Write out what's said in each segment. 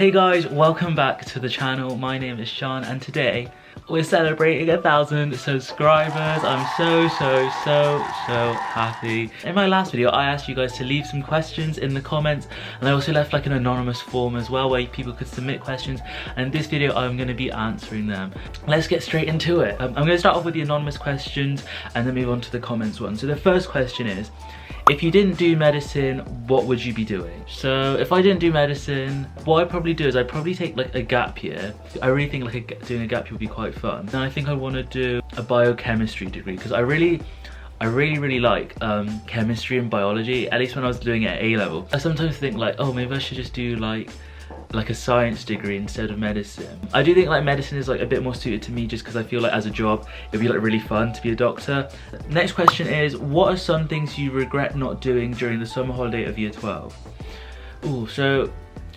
Hey guys, welcome back to the channel. My name is Sean and today we're celebrating 1,000 subscribers. I'm so happy. In my last video I asked you guys to leave some questions in the comments, and I also left like an anonymous form as well where people could submit questions, and in this video I'm going to be answering them. Let's get straight into it. I'm going to start off with the anonymous questions and then move on to the comments one. So the first question is, if you didn't do medicine, what would you be doing? So if I didn't do medicine, what I'd probably do is I'd probably take like a gap year. I really think like doing a gap year would be quite fun. Then I think I want to do a biochemistry degree because I really like chemistry and biology, at least when I was doing it at A-level. I sometimes think like, oh, maybe I should just do like a science degree instead of medicine. I do think like medicine is like a bit more suited to me just because I feel like as a job it'd be like really fun to be a doctor. Next question is, what are some things you regret not doing during the summer holiday of year 12? Ooh, so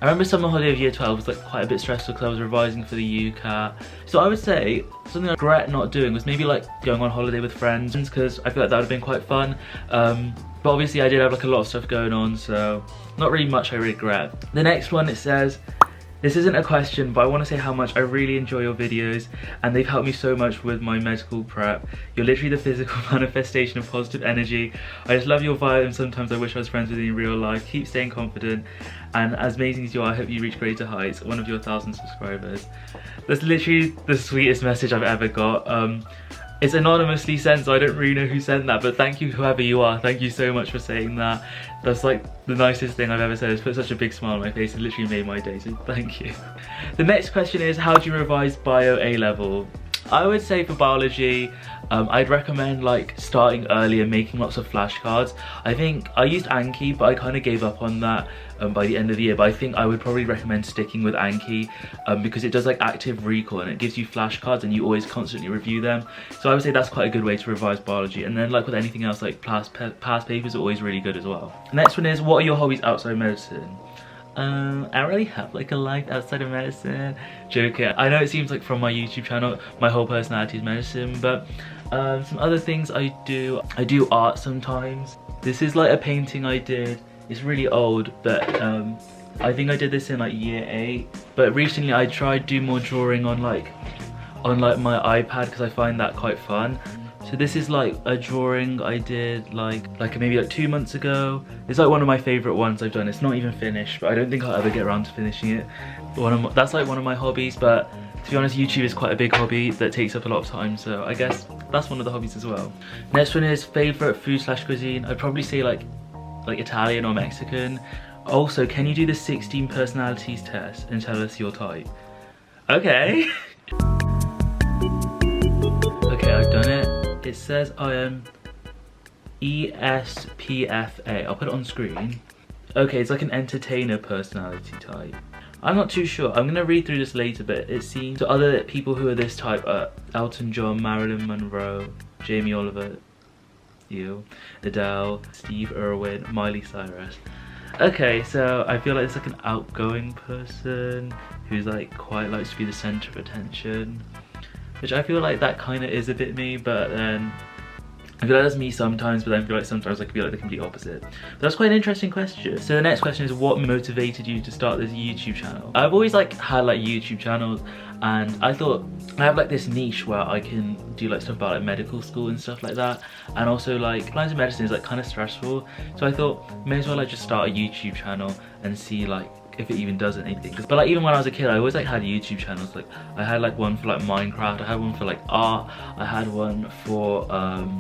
I remember summer holiday of year 12 was like quite a bit stressful because I was revising for the UCAT. So I would say something I regret not doing was maybe like going on holiday with friends, because I feel like that would have been quite fun. But obviously I did have like a lot of stuff going on, so not really much I regret. The next one, it says, this isn't a question, but I want to say how much I really enjoy your videos and they've helped me so much with my medical prep. You're literally the physical manifestation of positive energy. I just love your vibe and sometimes I wish I was friends with you in real life. Keep staying confident, and as amazing as you are, I hope you reach greater heights. One of your 1,000 subscribers. That's literally the sweetest message I've ever got. It's anonymously sent, so I don't really know who sent that, but thank you whoever you are. Thank you so much for saying that. That's like the nicest thing I've ever said. It's put such a big smile on my face. It literally made my day, so thank you. The next question is, how do you revise bio A-level? I would say for biology, I'd recommend like starting early and making lots of flashcards. I think I used Anki, but I kind of gave up on that by the end of the year. But I think I would probably recommend sticking with Anki because it does like active recall and it gives you flashcards and you always constantly review them. So I would say that's quite a good way to revise biology. And then like with anything else, like past papers are always really good as well. Next one is, what are your hobbies outside medicine? I don't really have like a life outside of medicine. Joking. I know it seems like from my YouTube channel my whole personality is medicine, but some other things I do art sometimes. This is like a painting I did. It's really old, but I think I did this in like year 8. But recently I tried do more drawing on my iPad because I find that quite fun. So this is like a drawing I did like maybe like 2 months ago. It's like one of my favourite ones I've done. It's not even finished, but I don't think I'll ever get around to finishing it. That's like one of my hobbies, but to be honest, YouTube is quite a big hobby that takes up a lot of time, so I guess that's one of the hobbies as well. Next one is favourite food / cuisine. I'd probably say like Italian or Mexican. Also, can you do the 16 personalities test and tell us your type? Okay. Okay, I've done it. It says I am ESPFA. I'll put it on screen. Okay, it's like an entertainer personality type. I'm not too sure. I'm gonna read through this later, but it seems so other people who are this type are Elton John, Marilyn Monroe, Jamie Oliver, Adele, Steve Irwin, Miley Cyrus. Okay, so I feel like it's like an outgoing person who's like quite likes to be the centre of attention, which I feel like that kind of is a bit me, but then I feel like that's me sometimes, but then I feel like sometimes I could be like the complete opposite. But that's quite an interesting question. So the next question is, what motivated you to start this YouTube channel? I've always like had like YouTube channels, and I thought I have like this niche where I can do like stuff about like medical school and stuff like that, and also like applying to medicine is like kind of stressful, so I thought may as well like just start a YouTube channel and see like if it even does anything. But like even when I was a kid I always like had YouTube channels. Like I had like one for like Minecraft, I had one for like art, I had one for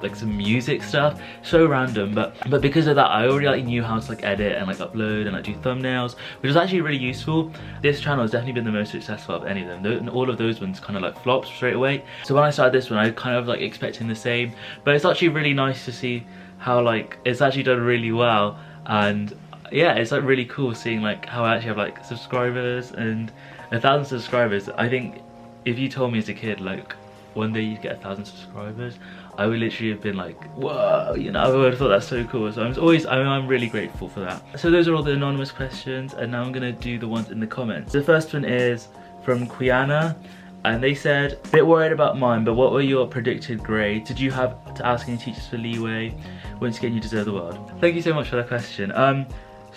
like some music stuff. So random, but because of that I already like knew how to like edit and like upload and like do thumbnails, which was actually really useful. This channel has definitely been the most successful of any of them. And all of those ones kind of like flopped straight away. So when I started this one I kind of like expecting the same, but it's actually really nice to see how like it's actually done really well. And yeah, it's like really cool seeing like how I actually have like subscribers, and 1,000 subscribers. I think if you told me as a kid like one day you'd get 1,000 subscribers, I would literally have been like, whoa, you know, I would have thought that's so cool. So I'm really grateful for that. So those are all the anonymous questions, and now I'm gonna do the ones in the comments. The first one is from Quiana, and they said, a bit worried about mine, but what were your predicted grades? Did you have to ask any teachers for leeway? Once again, you deserve the world. Thank you so much for that question.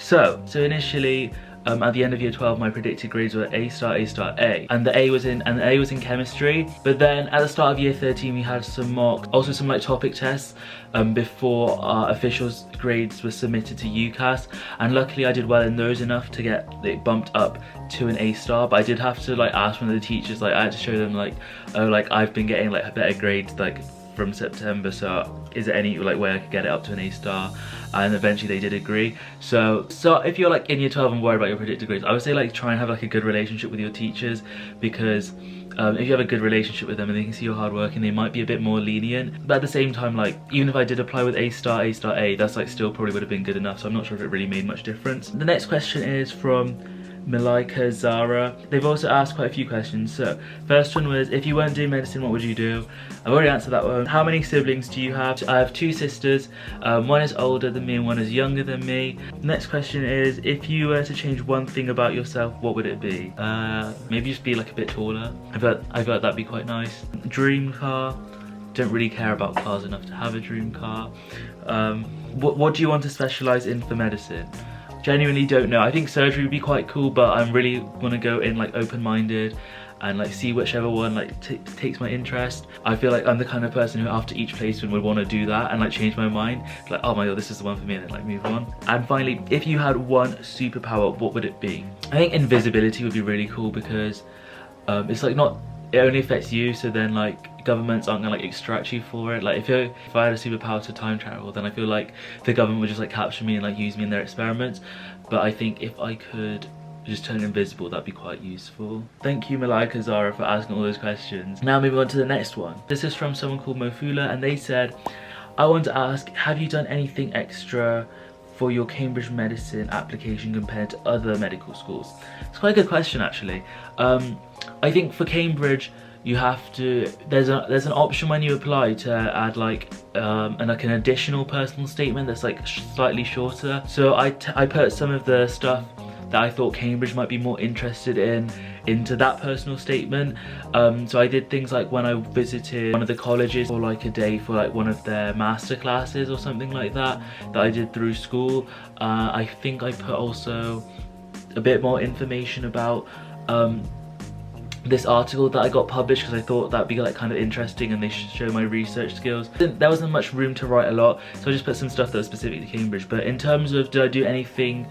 So initially at the end of year 12 my predicted grades were A star, A star, A, and the A was in chemistry. But then at the start of year 13 we had some mock, also some like topic tests before our official grades were submitted to UCAS, and luckily I did well in those enough to get it bumped up to an A star. But I did have to like ask one of the teachers, like I had to show them like, oh, like I've been getting like better grades like from September, so is there any like way I could get it up to an A star? And eventually they did agree. So if you're like in year 12 and worried about your predicted grades, I would say like try and have like a good relationship with your teachers, because if you have a good relationship with them and they can see your hard work, and they might be a bit more lenient. But at the same time, like even if I did apply with A star, A star, A, that's like still probably would have been good enough, so I'm not sure if it really made much difference. The next question is from Malaika Zara. They've also asked quite a few questions. So first one was, if you weren't doing medicine, what would you do? I've already answered that one. How many siblings do you have? I have 2 sisters. One is older than me and one is younger than me. The next question is, if you were to change one thing about yourself, what would it be? Maybe just be like a bit taller. I feel like that'd be quite nice. Dream car. Don't really care about cars enough to have a dream car. What do you want to specialise in for medicine? Genuinely don't know. I think surgery would be quite cool, but I really want to go in like open-minded and like see whichever one like takes my interest. I feel like I'm the kind of person who after each placement would want to do that and like change my mind, like, oh my god, this is the one for me, and then like move on. And finally, if you had one superpower, what would it be? I think invisibility would be really cool, because it's like it only affects you, so then like governments aren't gonna like extract you for it. Like if I had a superpower to time travel, then I feel like the government would just like capture me and like use me in their experiments. But I think if I could just turn invisible, that'd be quite useful. Thank you Malaika Zara for asking all those questions. Now moving on to the next one. This is from someone called Mofula, and they said, I want to ask, have you done anything extra for your Cambridge medicine application compared to other medical schools? It's quite a good question actually. I think for Cambridge you have to, there's an option when you apply to add like an additional personal statement that's like slightly shorter. So I put some of the stuff that I thought Cambridge might be more interested in into that personal statement. So I did things like when I visited one of the colleges for like a day for like one of their master classes or something like that I did through school. I think I put also a bit more information about this article that I got published, because I thought that'd be like kind of interesting and they should show my research skills. There wasn't much room to write a lot, so I just put some stuff that was specific to Cambridge. But in terms of did I do anything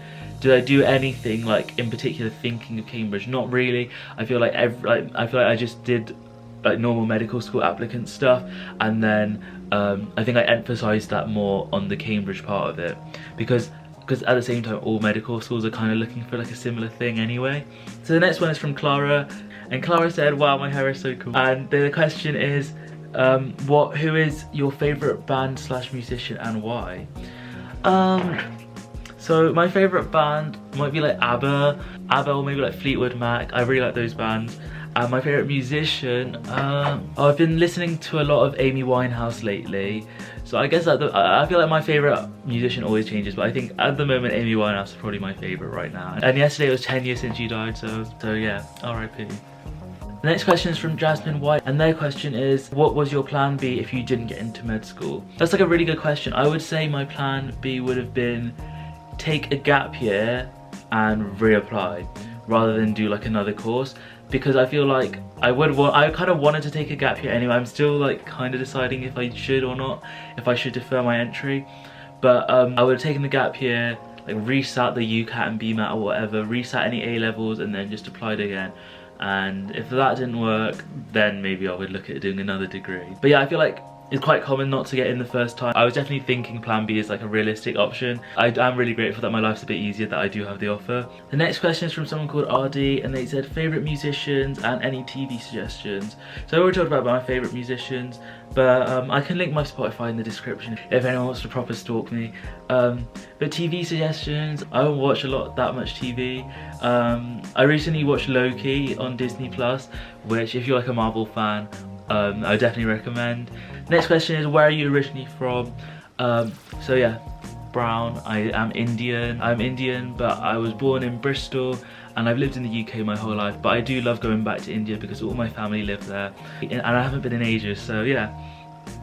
like in particular thinking of Cambridge? Not really. I feel like I just did like normal medical school applicant stuff, and then I think I emphasised that more on the Cambridge part of it, because at the same time all medical schools are kind of looking for like a similar thing anyway. So the next one is from Clara, and Clara said, wow, my hair is so cool. And the question is, who is your favourite band / musician and why? So my favourite band might be like ABBA or maybe like Fleetwood Mac. I really like those bands. And my favourite musician, I've been listening to a lot of Amy Winehouse lately. So I guess I feel like my favourite musician always changes, but I think at the moment Amy Winehouse is probably my favourite right now. And yesterday it was 10 years since she died, so yeah, R.I.P. The next question is from Jasmine White, and their question is, what was your plan B if you didn't get into med school? That's like a really good question. I would say my plan B would have been take a gap year and reapply rather than do like another course, because I feel like I kind of wanted to take a gap year anyway. I'm still like kind of deciding if I should or not, if I should defer my entry. But I would have taken the gap year, like resat the UCAT and BMAT or whatever, resat any A levels, and then just applied again. And if that didn't work, then maybe I would look at doing another degree. But yeah, I feel like it's quite common not to get in the first time. I was definitely thinking plan B is like a realistic option. I'm really grateful that my life's a bit easier, that I do have the offer. The next question is from someone called RD, and they said favourite musicians and any TV suggestions. So I already talked about my favourite musicians, but I can link my Spotify in the description if anyone wants to proper stalk me. But TV suggestions, I don't watch that much TV. I recently watched Loki on Disney+, which if you're like a Marvel fan, I would definitely recommend. Next question is, where are you originally from? So yeah, brown. I am Indian. I'm Indian, but I was born in Bristol and I've lived in the UK my whole life. But I do love going back to India because all my family live there, and I haven't been in ages. So yeah.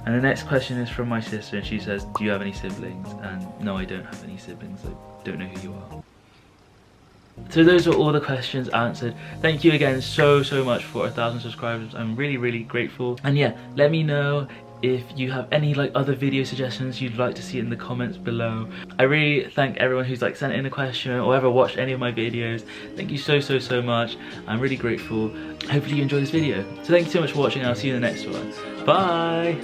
And the next question is from my sister, and she says, do you have any siblings? And no, I don't have any siblings. I don't know who you are. So those are all the questions answered. Thank you again so much for 1,000 subscribers. I'm really grateful. And yeah, let me know if you have any like other video suggestions you'd like to see in the comments below. I really thank everyone who's like sent in a question or ever watched any of my videos. Thank you so much. I'm really grateful. Hopefully you enjoyed this video. So thank you so much for watching, and I'll see you in the next one. Bye.